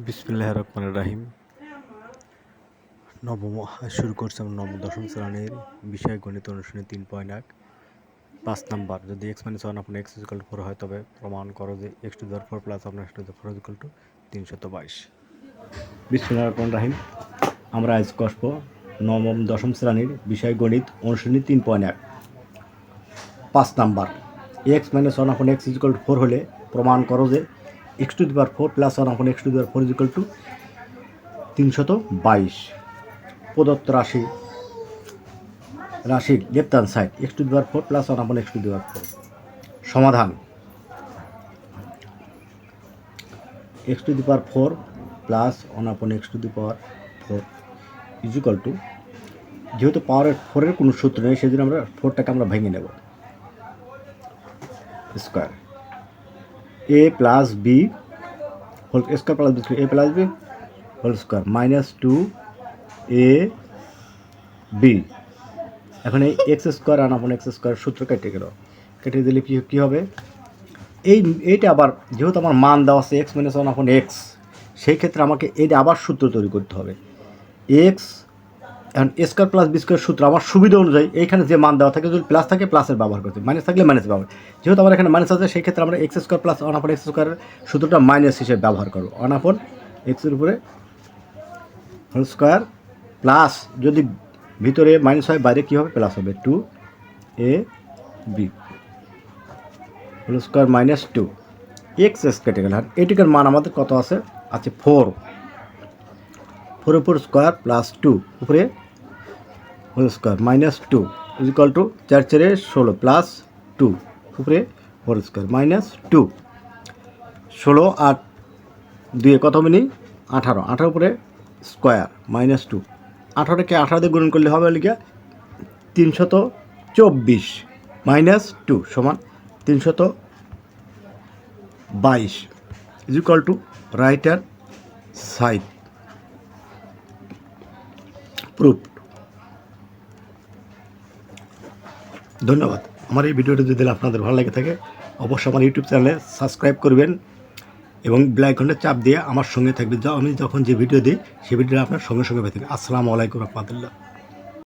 বিসমিল্লাহির রহমানির রহিম। শুরু করছি আমরা দশম শ্রেণীর বিষয় গণিত অনুশীলনী 3.1 5 নাম্বার। যদি x - 1 আপন x = 4 হয় তবে প্রমাণ করো যে x⁴ প্লাস আপনার x⁴ = 322। বিসমিল্লাহির রহমানির রহিম। আমরা আজ করব দশম শ্রেণীর বিষয় গণিত অনুশীলনী 3.1 5 নাম্বার। x - 1 আপন x = 4 হলে প্রমাণ করো যে x⁴ প্লাস 1 আপন x⁴ = 322। প্রদত্ত রাশির left hand side x⁴ plus 1 আপন x⁴। সমাধান x⁴ প্লাস 1 আপন x⁴ ইকুয়াল টু, যেহেতু পাওয়ারের 4-এর কোনো সূত্র নেই সেজন্য আমরা 4টাকে আমরা ভেঙে নেব। Square a plus b whole square plus b a plus b whole square minus 2ab। এখন এই x² আর আপন x² সূত্র কেটে দিলে কী হবে, এইটা আবার যেহেতু আমার মান দেওয়া আছে x - 1 আপন x, সেই ক্ষেত্রে আমাকে এইটা আবার সূত্র তৈরি করতে হবে। x এখন স্কোয়ার প্লাস বি স্কোয়ার সূত্র আমার সুবিধা অনুযায়ী এইখানে যে মান দেওয়া থাকে, যদি প্লাস থাকে প্লাসের ব্যবহার করতে, মাইনাস থাকলে মাইনাস ব্যবহার। যেহেতু আমার এখানে মাইনাস আছে সেই ক্ষেত্রে আমরা x² প্লাস 1 আপন x² সূত্রটা মাইনাস হিসেবে ব্যবহার করবো। 1 আপন x-এর উপরে হোল স্কোয়ার প্লাস, যদি ভিতরে মাইনাস হয় বাইরে কী হবে, প্লাস হবে 2ab whole square minus 2 x কেটে গেল। আর এটিকার মান আমাদের কত আছে 4 উপর স্কোয়ার প্লাস 2 উপরে whole square minus 2 equal to 4 4 16 plus 2 উপরে হোল স্কোয়ার মাইনাস 2। 16 আর 2 কত মিনি 18 উপরে স্কোয়ার মাইনাস 2। 18কে 18 দিয়ে গুণ করলে হবে লিখে 324 মাইনাস 2 সমান 322 equal to right hand side. Proof. ধন্যবাদ। আমার এই ভিডিওটি যদি আপনাদের ভালো লাগে থাকে অবশ্যই আমার ইউটিউব চ্যানেলে সাবস্ক্রাইব করবেন এবং বেল আইকনটা চাপ দিয়ে আমার সঙ্গে থাকবেন। আমি যখন যে ভিডিও দিই সেই ভিডিওটা আপনার সঙ্গে পেয়ে থাকবেন। আসসালামু আলাইকুম রহমতুল্লাহ।